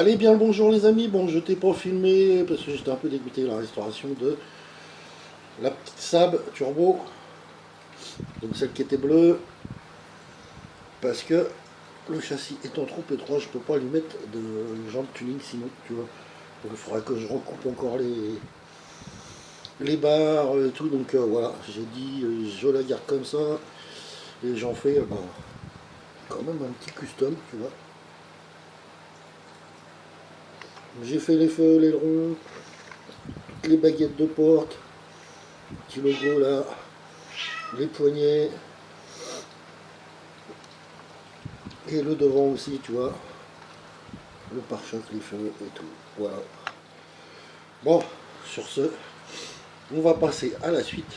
Allez, bien le bonjour les amis. Bon, je t'ai pas filmé parce que j'étais un peu dégoûté de la restauration de la petite Saab Turbo, donc celle qui était bleue, parce que le châssis étant trop étroit, je peux pas lui mettre de jambes tuning sinon, tu vois. Donc il faudra que je recoupe encore les barres et tout. Donc voilà, j'ai dit je la garde comme ça et j'en fais quand même un petit custom, tu vois. J'ai fait les feux, l'aileron, les baguettes de porte, petit logo là, les poignets et le devant aussi, tu vois, le pare-choc, les feux et tout. Voilà. Bon, sur ce, on va passer à la suite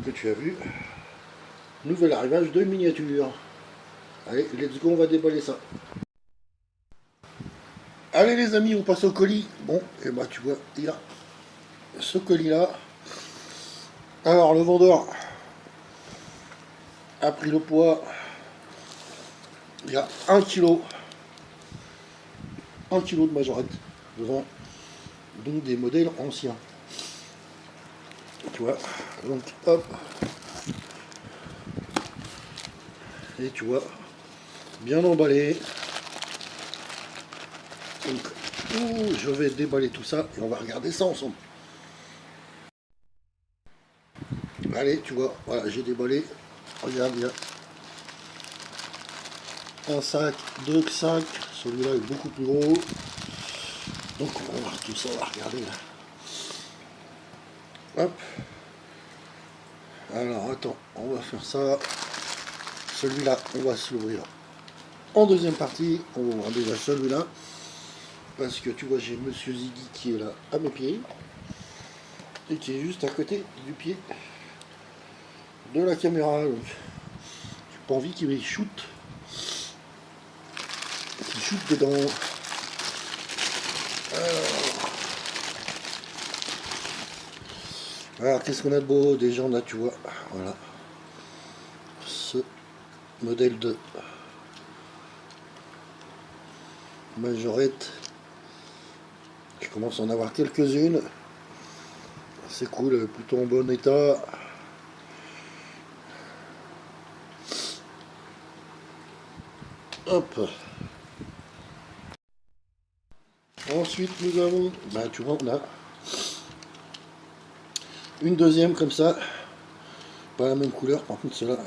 que tu as vu. Nouvel arrivage de miniature. Allez, let's go, on va déballer ça. Allez les amis, on passe au colis. Bon, et bah tu vois, il y a ce colis là. Alors le vendeur a pris le poids. Il y a 1 kg. 1 kg de majorette devant. Donc des modèles anciens. Tu vois, donc hop. Et tu vois, bien emballé. Donc, je vais déballer tout ça et on va regarder ça ensemble. Allez, tu vois, voilà, j'ai déballé. Regarde, il y a un sac, deux sacs. Celui-là est beaucoup plus gros. Donc, on va voir tout ça, on va regarder là. Hop. Alors, attends, on va faire ça. Celui-là, on va se l'ouvrir en deuxième partie. On va voir déjà celui-là. Parce que tu vois, j'ai Monsieur Ziggy qui est là à mes pieds. Et qui est juste à côté du pied de la caméra. Donc, j'ai pas envie qu'il shoot. Qu'il shoot dedans. Alors qu'est-ce qu'on a de beau? Déjà, on a, tu vois, voilà. Ce modèle de majorette. Je commence à en avoir quelques-unes. C'est cool, plutôt en bon état. Hop. Ensuite, nous avons, bah tu vois, on a une deuxième comme ça. Pas la même couleur, par contre, celle-là,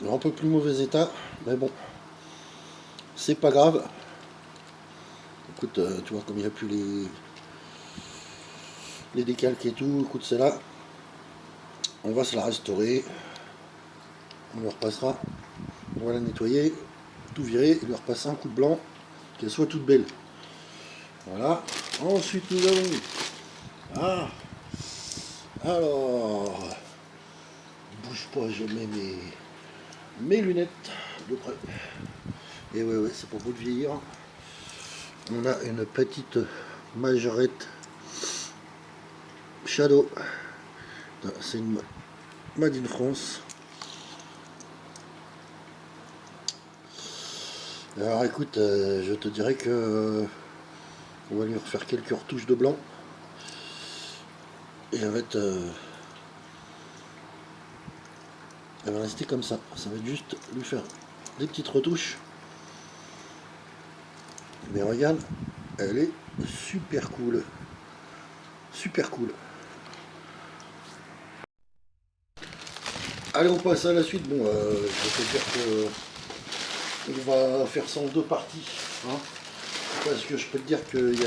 un peu plus mauvais état. Mais bon, c'est pas grave. Écoute, tu vois, comme il n'y a plus les décalques et tout, écoute, celle-là, on va se la restaurer. On le repassera. On va la nettoyer, tout virer et lui repasser un coup de blanc, qu'elle soit toute belle. Voilà. Ensuite, nous avons... Ah, alors... Bouge pas, je mets mes lunettes de près. Et ouais, c'est pour vous de vieillir. On a une petite majorette Shadow. C'est une Made in France. Alors écoute, je te dirais que on va lui refaire quelques retouches de blanc. Et elle va rester comme ça. Ça va être juste lui faire des petites retouches. Mais regarde, elle est super cool. Super cool. Allez, on passe à la suite. Bon, je vais te dire que on va faire ça en deux parties. Hein, parce que je peux te dire qu'il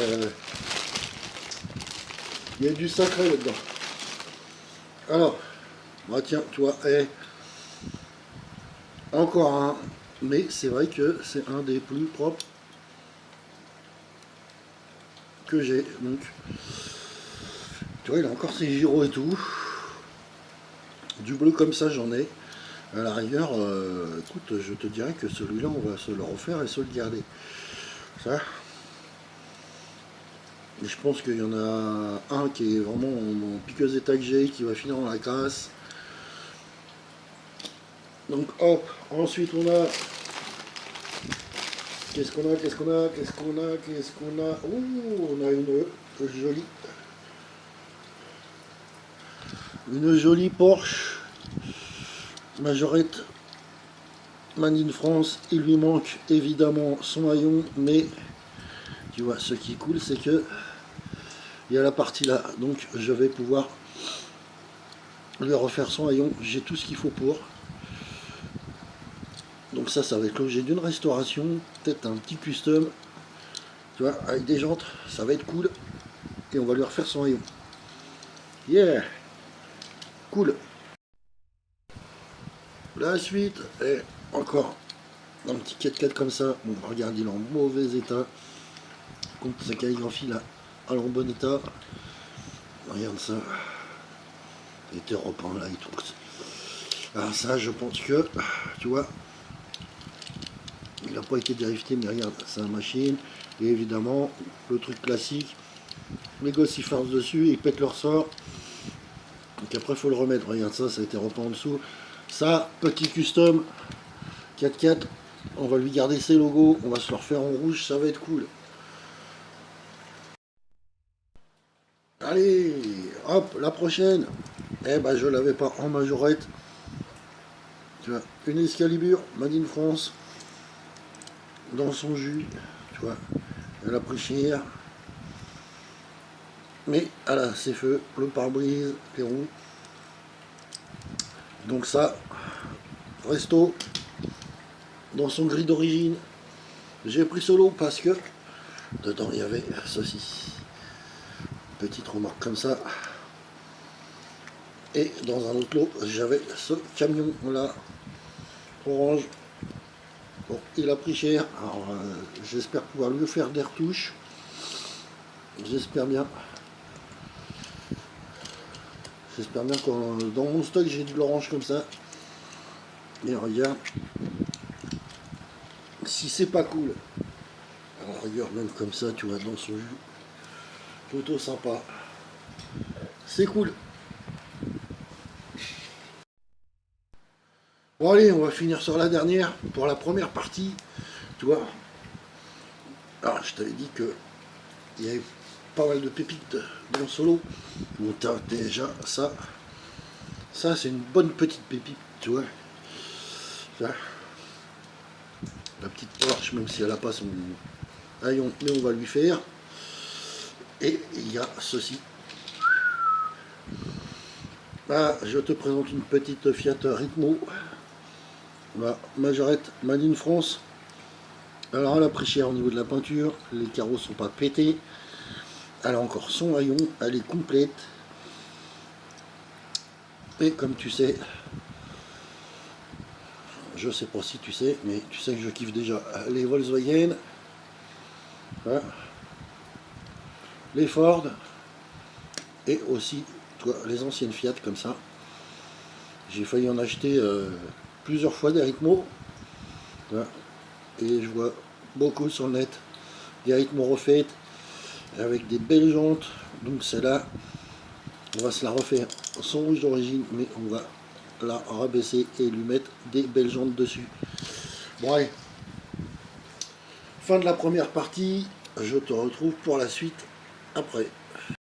y a du sacré là-dedans. Alors, bah tiens, tu vois, encore un. Mais c'est vrai que c'est un des plus propres que j'ai. Donc, tu vois, il a encore ses gyros et tout. Du bleu comme ça, j'en ai. À la rigueur, écoute, je te dirais que celui-là, on va se le refaire et se le garder. Ça. Et je pense qu'il y en a un qui est vraiment en piqueuse état que j'ai, qui va finir dans la crasse. Donc hop, ensuite on a Qu'est-ce qu'on a, qu'est-ce qu'on a, qu'est-ce qu'on a, qu'est-ce qu'on a. Ouh, on a une jolie Porsche Majorette Made in France. Il lui manque évidemment son haillon, mais tu vois, ce qui est cool, c'est que il y a la partie là, donc je vais pouvoir lui refaire son haillon. J'ai tout ce qu'il faut pour. Donc ça va être l'objet d'une restauration, peut-être un petit custom, tu vois, avec des jantes, ça va être cool. Et on va lui refaire son haillon. Yeah, cool. La suite est encore un petit 4x4 comme ça. Bon, regarde, il est en mauvais état. Contre sa calligraphie là, alors en bon état. Regarde ça. Il était repeint là et tout. Alors ça, je pense que, tu vois, il n'a pas été drifté, mais regarde, c'est une machine. Et évidemment, le truc classique, les gosses ils forcent dessus, ils pètent leur sort. Donc après, il faut le remettre. Regarde ça, ça a été repeint en dessous. Ça, petit custom 4x4, on va lui garder ses logos, on va se le refaire en rouge, ça va être cool. Allez, hop, la prochaine. Eh ben, je l'avais pas en majorette. Tu vois, une Excalibur, Made in France, dans son jus, tu vois, elle a pris cher. Mais elle a ses feux, le pare-brise, les roues. Donc ça, resto, dans son gris d'origine. J'ai pris ce lot parce que dedans il y avait ceci. Petite remorque comme ça. Et dans un autre lot, j'avais ce camion là, orange. Bon, il a pris cher. Alors, j'espère pouvoir lui faire des retouches. J'espère bien. J'espère bien que dans mon stock, j'ai de l'orange comme ça. Et regarde. Si c'est pas cool. Alors, regarde, même comme ça, tu vois, dans son jus. Plutôt sympa. C'est cool. Bon allez, on va finir sur la dernière, pour la première partie, tu vois. Alors je t'avais dit que il y avait pas mal de pépites dans ce lot. Bon, t'as déjà ça. Ça c'est une bonne petite pépite, tu vois. Ça. La petite Porsche, même si elle n'a pas son haillon, mais on va lui faire. Et il y a ceci. Là, je te présente une petite Fiat Ritmo. La Majorette Made in France. Alors elle a pris cher au niveau de la peinture, les carreaux sont pas pétés, elle a encore son haillon, elle est complète. Et comme tu sais, je sais pas si tu sais, mais tu sais que je kiffe déjà les Volkswagen, hein, les Ford, et aussi toi, les anciennes Fiat comme ça. J'ai failli en acheter plusieurs fois des Ritmo. Hein, et je vois beaucoup sur le net des Ritmo refaites avec des belles jantes. Donc celle-là, on va se la refaire sans rouge d'origine, mais on va la rabaisser et lui mettre des belles jantes dessus. Bon allez, fin de la première partie, je te retrouve pour la suite après.